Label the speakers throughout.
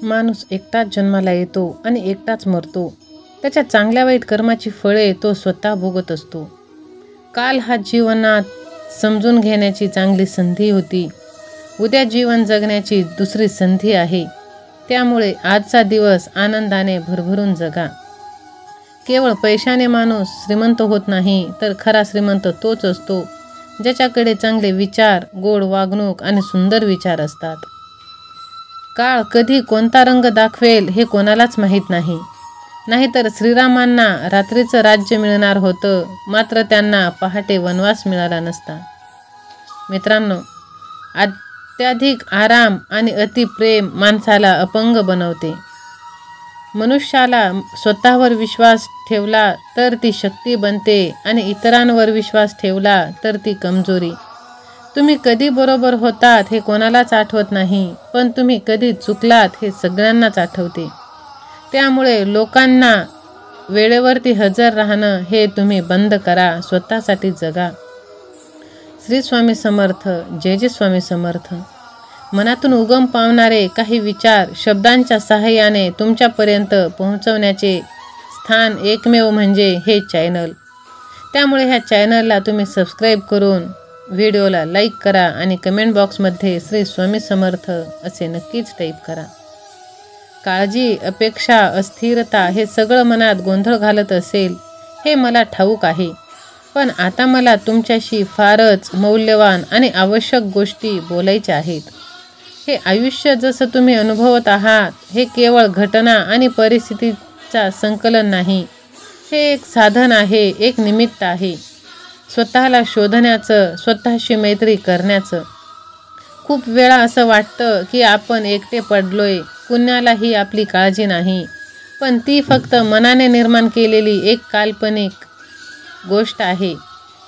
Speaker 1: माणूस एकटाच जन्माला येतो आणि एकटाच मरतो. त्याच्या चांगल्या वाईट कर्माची फळे तो स्वतः भोगत असतो. काल हा जीवनात समजून घेण्याची चांगली संधी होती. उद्या जीवन जगण्याची दुसरी संधी आहे. त्यामुळे आजचा दिवस आनंदाने भरभरून जगा. केवळ पैशाने माणूस श्रीमंत होत नाही, तर खरा श्रीमंत तोच असतो ज्याच्याकडे चांगले विचार, गोड वागणूक आणि सुंदर विचार असतात. काळ कधी कोणता रंग दाखवेल हे कोणालाच माहीत नाही. नाहीतर श्रीरामांना रात्रीचं राज्य मिळणार होतं, मात्र त्यांना पहाटे वनवास मिळाला नसता. मित्रांनो, अत्याधिक आराम आणि अतिप्रेम माणसाला अपंग बनवते. मनुष्याला स्वतःवर विश्वास ठेवला तर ती शक्ती बनते आणि इतरांवर विश्वास ठेवला तर ती कमजोरी. तुम्ही कधी बरोबर होतात हे कोणालाच आठवत नाही, पण तुम्ही कधी चुकलात हे सगळ्यांनाच आठवते. त्यामुळे लोकांना वेळेवरती हजर राहणं हे तुम्ही बंद करा. स्वतःसाठी जगा. श्री स्वामी समर्थ. जय जय स्वामी समर्थ. मनातून उगम पावणारे काही विचार शब्दांच्या सहाय्याने तुमच्यापर्यंत पोहोचवण्याचे स्थान एकमेव म्हणजे हे चॅनल. त्यामुळे ह्या चॅनलला तुम्ही सबस्क्राईब करून व्हिडिओला लाईक करा आणि कमेंट बॉक्समध्ये श्री स्वामी समर्थ असे नक्कीच टाईप करा. काळजी, अपेक्षा, अस्थिरता हे सगळं मनात गोंधळ घालत असेल हे मला ठाऊक आहे. पण आता मला तुमच्याशी फारच मौल्यवान आणि आवश्यक गोष्टी बोलायच्या आहेत. हे आयुष्य जसं तुम्ही अनुभवत आहात हे केवळ घटना आणि परिस्थितीचा संकलन नाही. हे एक साधन आहे, एक निमित्त आहे. स्वतःला शोधण्याचं, स्वतःशी मैत्री करण्याचं. खूप वेळा असं वाटतं की आपण एकटे पडलोय, कुणालाही आपली काळजी नाही. पण ती फक्त मनाने निर्माण केलेली एक काल्पनिक गोष्ट आहे.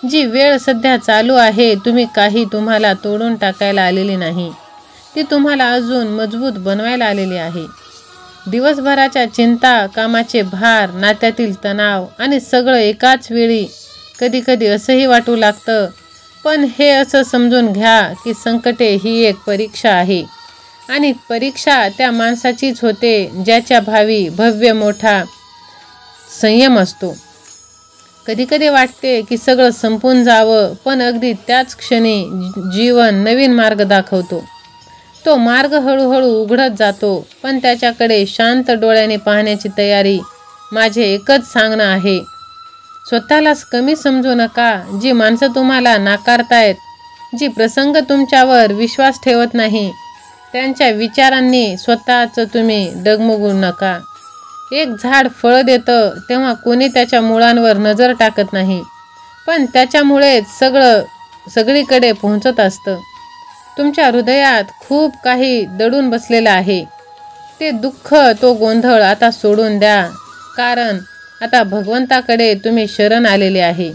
Speaker 1: जी वेळ सध्या चालू आहे, तुम्हाला तोडून टाकायला आलेली नाही, ती तुम्हाला अजून मजबूत बनवायला आलेली आहे. दिवसभराच्या चिंता, कामाचे भार, नात्यातील तणाव आणि सगळं एकाच वेळी कधी कधी असंही वाटू लागतं. पण हे असं समजून घ्या की संकटे ही एक परीक्षा आहे आणि परीक्षा त्या माणसाचीच होते ज्याच्या भावी भव्य मोठा संयम असतो. कधी कधी वाटते की सगळं संपून जावं, पण अगदी त्याच क्षणी जीवन नवीन मार्ग दाखवतो. तो मार्ग हळूहळू उघडत जातो, पण त्याच्याकडे शांत डोळ्याने पाहण्याची तयारी माझे एकच सांगणं आहे. स्वतःलाच कमी समजू नका. जी माणसं तुम्हाला नाकारतायत, जी प्रसंग तुमच्यावर विश्वास ठेवत नाही, त्यांच्या विचारांनी स्वतःचं तुम्ही डगमगू नका. एक झाड फळं देतं तेव्हा कोणी त्याच्या मुळांवर नजर टाकत नाही, पण त्याच्यामुळेच सगळीकडे पोहोचत असतं. तुमच्या हृदयात खूप काही दडून बसलेलं आहे. ते दुःख, तो गोंधळ आता सोडून द्या, कारण आता भगवंताकडे तुम्ही शरण आलेले आहे.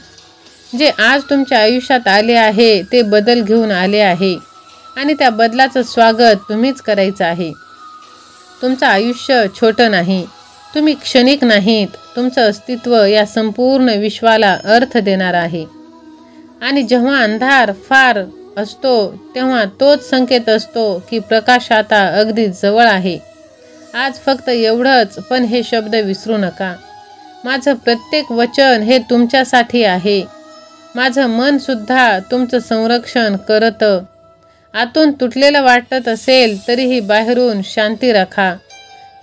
Speaker 1: जे आज तुमच्या आयुष्यात आले आहे ते बदल घेऊन आले आहे आणि त्या बदलाचं स्वागत तुम्हीच करायचं आहे. तुमचं आयुष्य छोटं नाही, तुम्ही क्षणिक नाहीत. तुमचं अस्तित्व या संपूर्ण विश्वाला अर्थ देणार आहे. आणि जेव्हा अंधार फार असतो तेव्हा तोच संकेत असतो की प्रकाश आता अगदी जवळ आहे. आज फक्त एवढंच, पण हे शब्द विसरू नका. माझं प्रत्येक वचन हे तुमच्यासाठी आहे. माझं मन सुद्धा तुमचं संरक्षण करतं. आतून तुटलेलं वाटत असेल तरीही बाहेरून शांती राखा,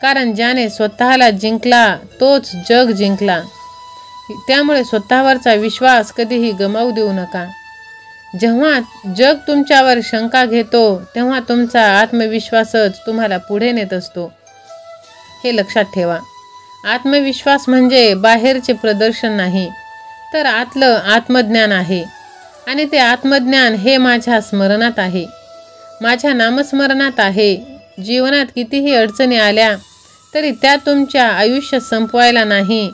Speaker 1: कारण ज्याने स्वतःला जिंकला तोच जग जिंकला. त्यामुळे स्वतःवरचा विश्वास कधीही गमावू देऊ नका. जेव्हा जग तुमच्यावर शंका घेतो तेव्हा तुमचा आत्मविश्वासच तुम्हाला पुढे नेत असतो. हे लक्षात ठेवा. आत्मविश्वास म्हणजे बाहेरचे प्रदर्शन नाही, तर आतलं आत्मज्ञान आहे. आणि ते आत्मज्ञान हे माझ्या स्मरणात आहे, माझ्या नामस्मरणात आहे. जीवनात कितीही अडचणी आल्या तरी त्या तुमच्या आयुष्य संपवायला नाही,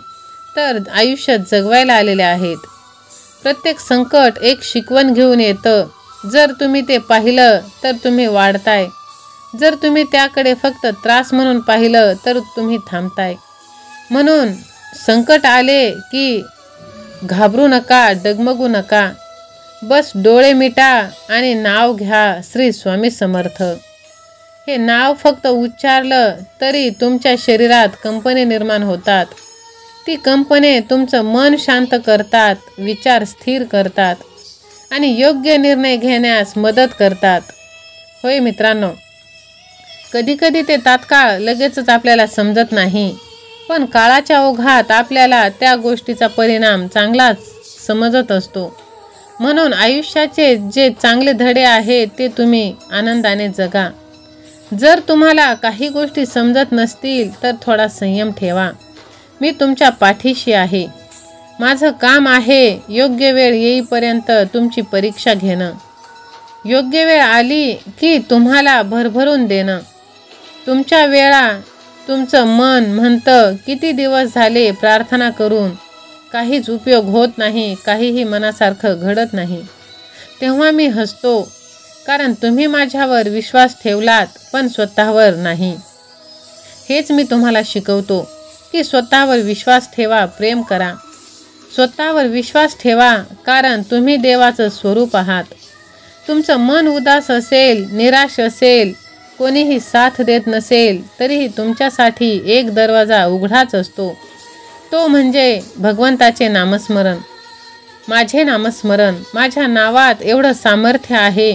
Speaker 1: तर आयुष्य जगवायला आलेल्या आहेत. प्रत्येक संकट एक शिकवण घेऊन येतं. जर तुम्ही ते पाहिलं तर तुम्ही वाढताय. जर तुम्ही त्याकडे फक्त त्रास म्हणून पाहिलं तर तुम्ही थांबताय. म्हणून संकट आले की घाबरू नका, डगमगू नका. बस डोळे मिटा आणि नाव घ्या श्री स्वामी समर्थ. हे नाव फक्त उच्चारलं तरी तुमच्या शरीरात कंपने निर्माण होतात. ती कंपने तुमचं मन शांत करतात, विचार स्थिर करतात आणि योग्य निर्णय घेण्यास मदत करतात. होय मित्रांनो, कधीकधी ते तात्काळ लगेचच आपल्याला समजत नाही, पण काळाच्या ओघात आपल्याला त्या गोष्टीचा परिणाम चांगलाच समजत असतो. म्हणून आयुष्याचे जे चांगले धडे आहेत ते तुम्ही आनंदाने जगा. जर तुम्हाला काही गोष्टी समजत नसतील तर थोडा संयम ठेवा. मी तुमच्या पाठीशी आहे. माझं काम आहे योग्य वेळ येईपर्यंत तुमची परीक्षा घेणं. योग्य वेळ आली की तुम्हाला भरभरून देणं. तुमच्या वेळा तुमचं मन म्हणतं किती दिवस झाले प्रार्थना करून काहीच उपयोग होत नाही, काहीही मनासारखं घडत नाही. तेव्हा मी हसतो, कारण तुम्ही माझ्यावर विश्वास ठेवलात पण स्वतःवर नाही. हेच मी तुम्हाला शिकवतो की स्वतःवर विश्वास ठेवा, प्रेम करा. स्वतःवर विश्वास ठेवा, कारण तुम्ही देवाचं स्वरूप आहात. तुमचं मन उदास असेल, निराश असेल, कोणीही साथ देत नसेल तरीही तुमच्यासाठी एक दरवाजा उघडाच असतो. तो म्हणजे भगवंताचे नामस्मरण. माझे नामस्मरण. माझ्या नावात एवढं सामर्थ्य आहे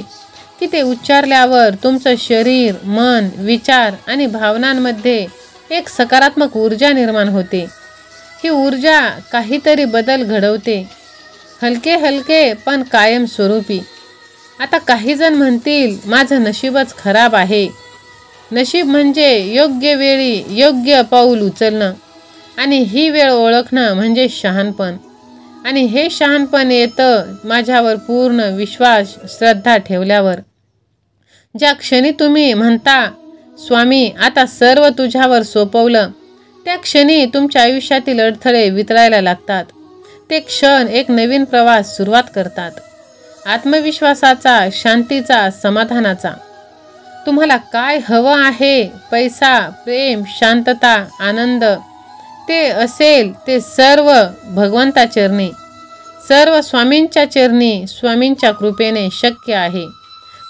Speaker 1: की ते उच्चारल्यावर तुमचं शरीर, मन, विचार आणि भावनांमध्ये एक सकारात्मक ऊर्जा निर्माण होते. ही ऊर्जा काहीतरी बदल घडवते, हलके हलके पण कायमस्वरूपी. आता काही जण म्हणतील माझं नशीबच खराब आहे. नशीब म्हणजे योग्य वेळी योग्य पाऊल उचलणं आणि ही वेळ ओळखणं म्हणजे शहाणपण. आणि हे शहाणपण येतं माझ्यावर पूर्ण विश्वास, श्रद्धा ठेवल्यावर. ज्या क्षणी तुम्ही म्हणता स्वामी आता सर्व तुझ्यावर सोपवलं, त्या क्षणी तुमच्या आयुष्यातील अडथळे वितळायला लागतात. ते क्षण एक नवीन प्रवास सुरुवात करतात, आत्मविश्वासाचा, शांतीचा, समाधानाचा. तुम्हाला काय हवं आहे? पैसा, प्रेम, शांतता, आनंद, ते असेल ते सर्व भगवंता चरणी, सर्व स्वामींच्या चरणी, स्वामींच्या कृपेने शक्य आहे.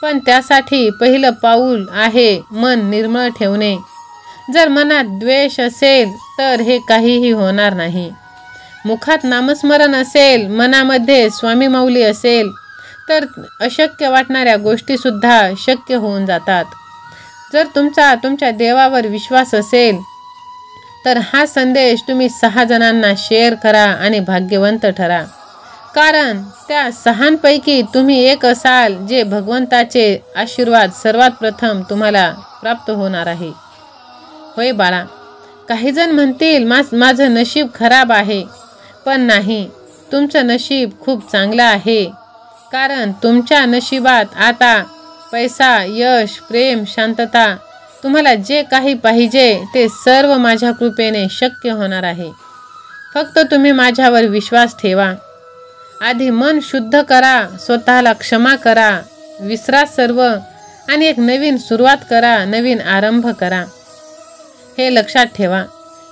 Speaker 1: पण त्यासाठी पहिलं पाऊल आहे मन निर्मळ ठेवणे. जर मनात द्वेष असेल तर हे काहीही होणार नाही. मुखात नामस्मरण असेल, मनामध्ये स्वामी माऊली असेल तर अशक्य वाटणाऱ्या गोष्टीसुद्धा शक्य होऊन जातात. जर तुमच्या देवावर विश्वास असेल तर हा संदेश तुम्ही 6 जणांना शेअर करा आणि भाग्यवंत ठरा. कारण त्या 6 तुम्ही एक असाल जे भगवंताचे आशीर्वाद सर्वात प्रथम तुम्हाला प्राप्त होणार आहे. होय बाळा, काही जण म्हणतील माझं नशीब खराब आहे. पण नाही, तुमचं नशीब खूप चांगलं आहे. कारण तुमच्या नशिबात आता पैसा, यश, प्रेम, शांतता, तुम्हाला जे काही पाहिजे ते सर्व माझ्या कृपेने शक्य होणार आहे. फक्त तुम्ही माझ्यावर विश्वास ठेवा. आधी मन शुद्ध करा, स्वतःला क्षमा करा, विसरा सर्व आणि एक नवीन सुरुवात करा, नवीन आरंभ करा. हे लक्षात ठेवा,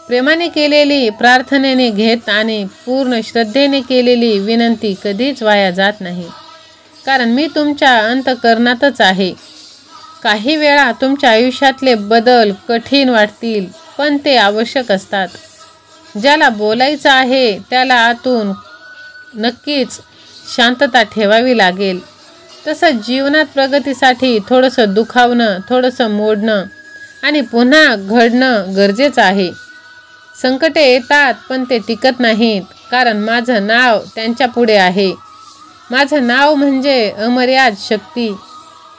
Speaker 1: प्रेमाने केलेली, प्रार्थनेने घेत आणि पूर्ण श्रद्धेने केलेली विनंती कधीच वाया जात नाही. कारण मी तुमच्या अंतःकरणातच आहे. काही वेळा तुमच्या आयुष्यातले बदल कठीण वाटतील, पण ते आवश्यक असतात. ज्याला बोलायचं आहे त्याला आतून नक्कीच शांतता ठेवावी लागेल. तसं जीवनात प्रगतीसाठी थोडंसं दुखावणं, थोडंसं मोडणं आणि पुन्हा घडणं गरजेचं आहे. संकटे येतात पण ते टिकत नाहीत, कारण माझं नाव त्यांच्या पुढे आहे. माझं नाव म्हणजे अमर्याद शक्ती.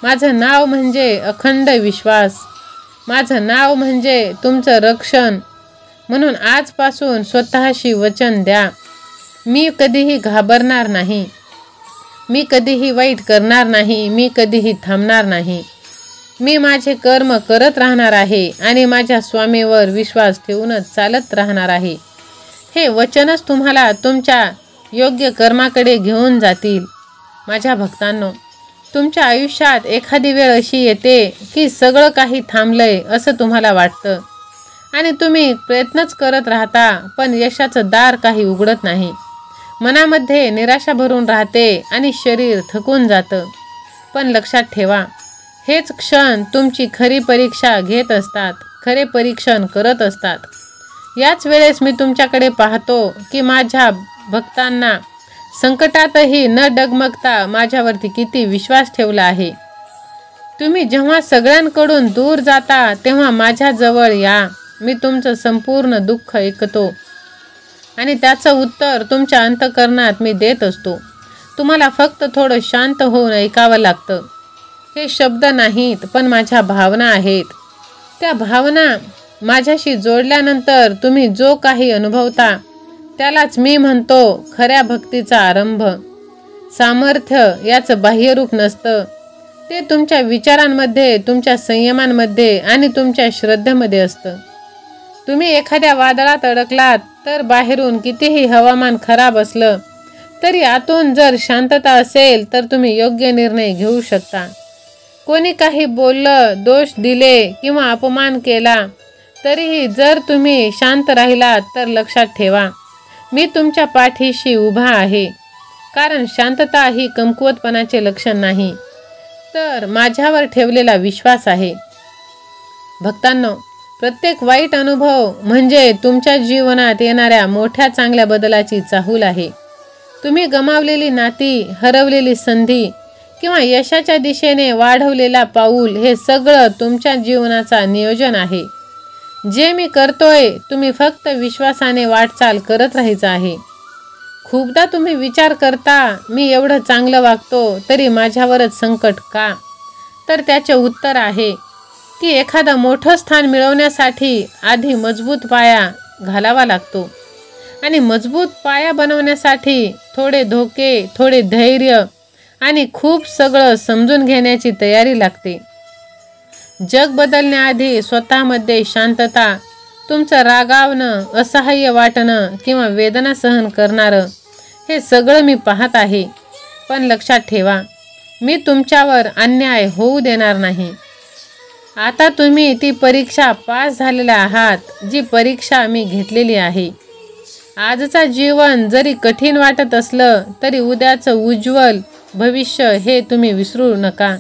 Speaker 1: माझं नाव म्हणजे अखंड विश्वास. माझं नाव म्हणजे तुमचं रक्षण. म्हणून आजपासून स्वतःशी वचन द्या, मी कधीही घाबरणार नाही, मी कधीही वाईट करणार नाही, मी कधीही थांबणार नाही. मी माझे कर्म करत राहणार आहे आणि माझ्या स्वामीवर विश्वास ठेवूनच चालत राहणार आहे. हे वचनच तुम्हाला तुमच्या योग्य कर्माकडे घेऊन जातील. माझ्या भक्तांनो, तुमच्या आयुष्यात एखादी वेळ अशी येते की सगळं काही थांबलंय असं तुम्हाला वाटतं आणि तुम्ही प्रयत्नच करत राहता, पण यशाचं दार काही उघडत नाही. मनामध्ये निराशा भरून राहते आणि शरीर थकून जातं. पण लक्षात ठेवा, हेच क्षण तुमची खरी परीक्षा घेत असतात, खरे परीक्षण करत असतात. याच वेळेस मी तुमच्याकडे पाहतो की माझ्या भक्तांना संकटातही न डगमगता माझ्यावरती किती विश्वास ठेवला आहे. तुम्ही जेव्हा सगळ्यांकडून दूर जाता तेव्हा माझ्याजवळ या. मी तुमचं संपूर्ण दुःख ऐकतो आणि त्याचं उत्तर तुमच्या अंतःकरणात मी देत असतो. तुम्हाला फक्त थोडं शांत होऊन ऐकावं लागतं. हे शब्द नाहीत, पण माझ्या भावना आहेत. त्या भावना माझ्याशी जोडल्यानंतर तुम्ही जो काही अनुभवता त्यालाच मी म्हणतो खऱ्या भक्तीचा आरंभ. सामर्थ्य याचं बाह्यरूप नसतं, ते तुमच्या विचारांमध्ये, तुमच्या संयमांमध्ये आणि तुमच्या श्रद्धेमध्ये असतं. तुम्ही एखाद्या वादळात अडकलात तर बाहेरून कितीही हवामान खराब असलं तरी आतून जर शांतता असेल तर तुम्ही योग्य निर्णय घेऊ शकता. कोणी काही बोललं, दोष दिले किंवा अपमान केला तरीही जर तुम्ही शांत राहिलात तर लक्षात ठेवा, मी तुमच्या पाठीशी उभा आहे. कारण शांतता ही कमकुवतपणाचे लक्षण नाही, तर माझ्यावर ठेवलेला विश्वास आहे. भक्तांनो, प्रत्येक वाईट अनुभव म्हणजे तुमच्या जीवनात येणाऱ्या मोठ्या चांगल्या बदलाची चाहूल आहे. तुम्ही गमावलेली नाती, हरवलेली संधी किंवा यशाच्या दिशेने वाढवलेला पाऊल हे सगळं तुमच्या जीवनाचा नियोजन आहे. जे मी करतोय तुम्ही फक्त विश्वासाने वाटचाल करत राहायचं आहे. खूपदा तुम्ही विचार करता मी एवढं चांगलं वागतो तरी माझ्यावरच संकट का? तर त्याचे उत्तर आहे की एखादं मोठं स्थान मिळवण्यासाठी आधी मजबूत पाया घालावा लागतो आणि मजबूत पाया बनवण्यासाठी थोडे धोके, थोडे धैर्य आणि खूप सगळं समजून घेण्याची तयारी लागते. जग बदलण्याआधी स्वतःमध्ये शांतता, तुमचं रागावणं, असहाय्य वाटणं किंवा वेदना सहन करणारं हे सगळं मी पाहत आहे. पण लक्षात ठेवा, मी तुमच्यावर अन्याय होऊ देणार नाही. आता तुम्ही ती परीक्षा पास झालेला आहात, जी परीक्षा मी घेतलेली आहे. आजचं जीवन जरी कठीण वाटत असलं तरी उद्याचं उज्ज्वल भविष्य हे तुम्ही विसरू नका.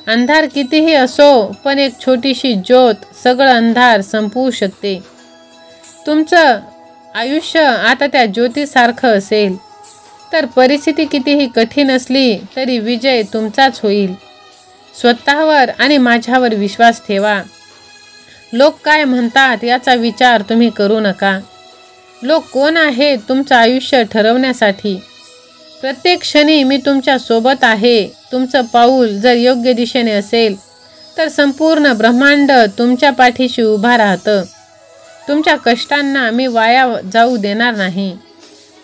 Speaker 1: अंधार कितीही असो पण एक छोटीशी ज्योत सगळं अंधार संपवू शकते. तुमचं आयुष्य आता त्या ज्योतीसारखं असेल तर परिस्थिती कितीही कठीण असली तरी विजय तुमचाच होईल. स्वतःवर आणि माझ्यावर विश्वास ठेवा. लोक काय म्हणतात याचा विचार तुम्ही करू नका. लोक कोण आहेत तुमचं आयुष्य ठरवण्यासाठी? प्रत्येक क्षणी मी तुमच्या सोबत आहे. तुमचं पाऊल जर योग्य दिशेने असेल तर संपूर्ण ब्रह्मांड तुमच्या पाठीशी उभा राहतं. तुमच्या कष्टांना मी वाया जाऊ देणार नाही.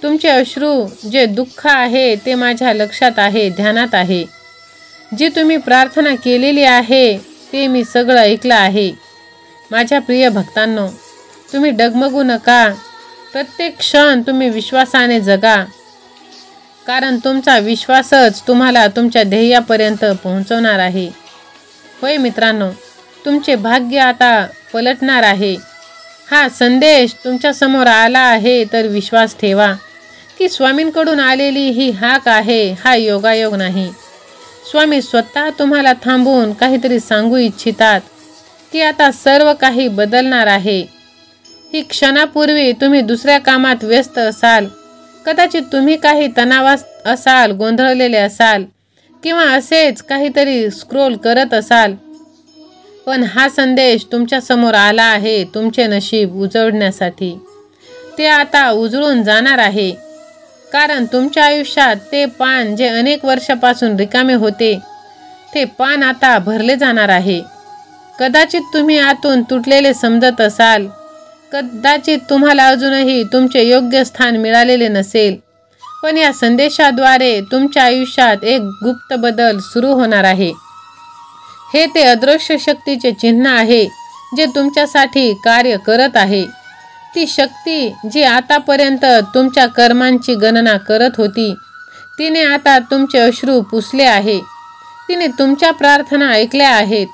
Speaker 1: तुमचे अश्रू, जे दुःख आहे ते माझ्या लक्षात आहे, ध्यानात आहे. जी तुम्ही प्रार्थना केलेली आहे ते मी सगळं ऐकलं आहे. माझ्या प्रिय भक्तांनो, तुम्ही डगमगू नका. प्रत्येक क्षण तुम्ही विश्वासाने जगा, कारण तुमचा विश्वासच तुम्हाला तुमच्या ध्येयापर्यंत पोहोचवणार आहे. होय मित्रांनो, तुमचे भाग्य आता पलटणार आहे. हा संदेश तुमच्यासमोर आला आहे तर विश्वास ठेवा की स्वामींकडून आलेली ही हाक आहे, हा योगायोग नाही. स्वामी स्वतः तुम्हाला थांबवून काहीतरी सांगू इच्छितात की आता सर्व काही बदलणार आहे. ही क्षणापूर्वी तुम्ही दुसऱ्या कामात व्यस्त असाल, कदाचित तुम्ही काही तणावात असाल, गोंधळलेले असाल किंवा असेच काहीतरी स्क्रोल करत असाल, पण हा संदेश तुमच्या समोर आला आहे तुमचे नशीब उजळण्यासाठी. ते आता उजळून जाणार आहे, कारण तुमच्या आयुष्यात ते पान जे अनेक वर्षापासून रिकामे होते ते पान आता भरले जाणार आहे. कदाचित तुम्ही आतून तुटलेले समजत असाल, कदाचित तुम्हाला अजूनही तुमचे योग्य स्थान मिळालेले नसेल, पण या संदेशाद्वारे तुमच्या आयुष्यात एक गुप्त बदल सुरू होणार आहे. हे ते अदृश्य शक्तीचे चिन्ह आहे जे तुमच्यासाठी कार्य करत आहे. ती शक्ती जी आतापर्यंत तुमच्या कर्मांची गणना करत होती, तिने आता तुमचे अश्रू पुसले आहे. तिने तुमच्या प्रार्थना ऐकल्या आहेत.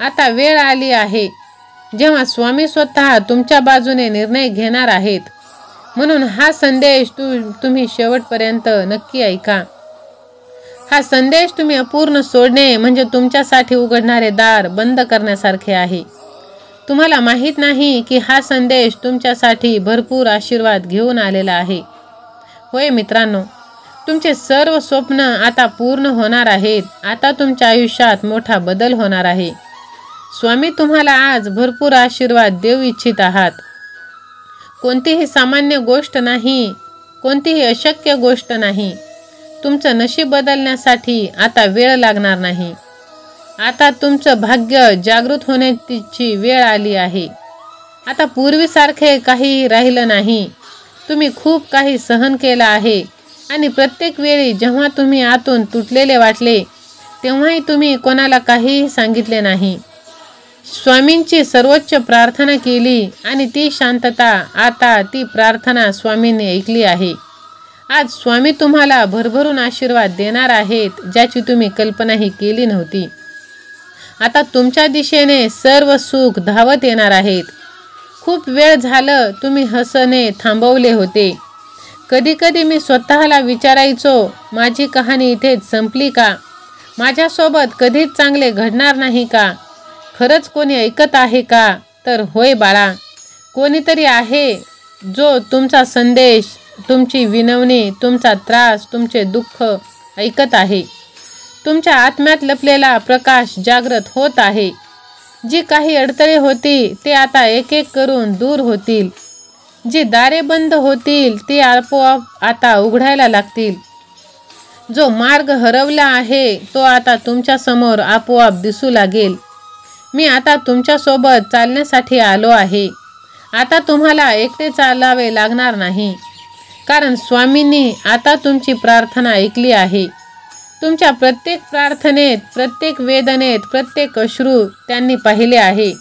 Speaker 1: आता वेळ आली आहे जेव्हा स्वामी स्वतः तुमच्या बाजूने निर्णय घेणार आहेत. म्हणून हा संदेश तुम्ही शेवटपर्यंत नक्की ऐका. हा संदेश तुम्ही अपूर्ण सोडणे म्हणजे तुमच्यासाठी उघडणारे दार बंद करण्यासारखे आहे. तुम्हाला माहीत नाही की हा संदेश तुमच्यासाठी भरपूर आशीर्वाद घेऊन आलेला आहे. होय मित्रांनो, तुमचे सर्व स्वप्न आता पूर्ण होणार आहेत. आता तुमच्या आयुष्यात मोठा बदल होणार आहे. स्वामी तुम्हाला आज भरपूर आशीर्वाद देऊ इच्छित आहात. कोणतीही सामान्य गोष्ट नाही, कोणतीही अशक्य गोष्ट नाही. तुमचं नशीब बदलण्यासाठी आता वेळ लागणार नाही. आता तुमचं भाग्य जागृत होण्याची वेळ आली आहे. आता पूर्वीसारखे काही राहिलं नाही. तुम्ही खूप काही सहन केलं आहे आणि प्रत्येक वेळी जेव्हा तुम्ही आतून तुटलेले वाटले तेव्हाही तुम्ही कोणाला काहीही सांगितले नाही. स्वामींची सर्वोच्च प्रार्थना केली आणि ती शांतता, आता ती प्रार्थना स्वामींनी ऐकली आहे. आज स्वामी तुम्हाला भरभरून आशीर्वाद देणार आहेत ज्याची तुम्ही कल्पनाही केली नव्हती. आता तुमच्या दिशेने सर्व सुख धावत येणार आहेत. खूप वेळ झालं तुम्ही हसणे थांबवले होते. कधी कधी मी स्वतःला विचारायचो, माझी कहाणी इथेच संपली का? माझ्यासोबत कधीच चांगले घडणार नाही का? खरंच कोणी ऐकत आहे का? तर होय बाळा, कोणीतरी आहे जो तुमचा संदेश, तुमची विनवणी, तुमचा त्रास, तुमचे दुःख ऐकत आहे. तुमच्या आत्म्यात लपलेला प्रकाश जागृत होत आहे. जी काही अडथळे होती ते आता एक एक करून दूर होतील. जी दारे बंद होतील ती आपोआप आता उघडायला लागतील. जो मार्ग हरवला आहे तो आता तुमच्या समोर आपोआप दिसू लागेल. मी आता तुमच्यासोबत चालण्यासाठी आलो आहे. आता तुम्हाला एकटे चालावे लागणार नाही, कारण स्वामींनी आता तुमची प्रार्थना ऐकली आहे. तुमच्या प्रत्येक प्रार्थनेत, प्रत्येक वेदनेत, प्रत्येक अश्रू त्यांनी पाहिले आहे.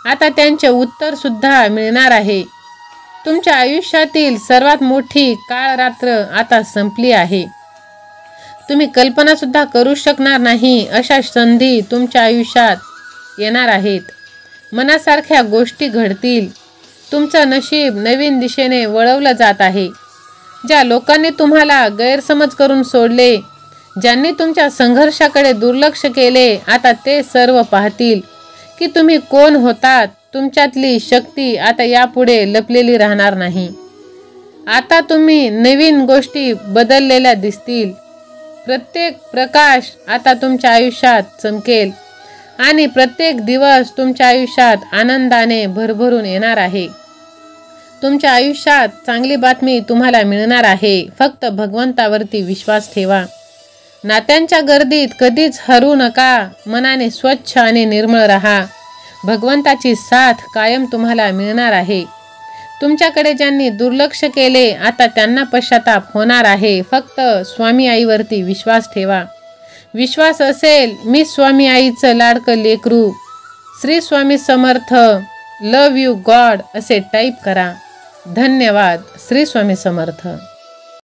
Speaker 1: आता त्यांचे उत्तर सुद्धा मिळणार आहे. तुमच्या आयुष्यातील सर्वात मोठी काळ रात्र आता संपली आहे. तुम्ही कल्पना सुद्धा करू शकणार नाही अशा संधी तुमच्या आयुष्यात येणार आहेत. मनासारख्या गोष्टी घडतील. तुमचं नशीब नवीन दिशेने वळवलं जात आहे. ज्या लोकांनी तुम्हाला गैरसमज करून सोडले, ज्यांनी तुमच्या संघर्षाकडे दुर्लक्ष केले, आता ते सर्व पाहतील की तुम्ही कोण होतात. तुमच्यातली शक्ती आता यापुढे लपलेली राहणार नाही. आता तुम्ही नवीन गोष्टी बदललेल्या दिसतील. प्रत्येक प्रकाश आता तुमच्या आयुष्यात चमकेल आणि प्रत्येक दिवस तुमच्या आयुष्यात आनंदाने भरभरून येणार आहे. तुमच्या आयुष्यात चांगली बातमी तुम्हाला मिळणार आहे. फक्त भगवंतावरती विश्वास ठेवा. नात्यांच्या गर्दीत कधीच हरू नका. मनाने स्वच्छ आणि निर्मळ राहा. भगवंताची साथ कायम तुम्हाला मिळणार आहे. तुमच्याकडे ज्यांनी दुर्लक्ष केले आता त्यांना पश्चाताप होणार आहे. फक्त स्वामी आईवरती विश्वास ठेवा. विश्वास असेल, मी स्वामी आईचं लाडकं लेकरू, श्री स्वामी समर्थ, लव यू गॉड असे टाईप करा. धन्यवाद. श्री स्वामी समर्थ.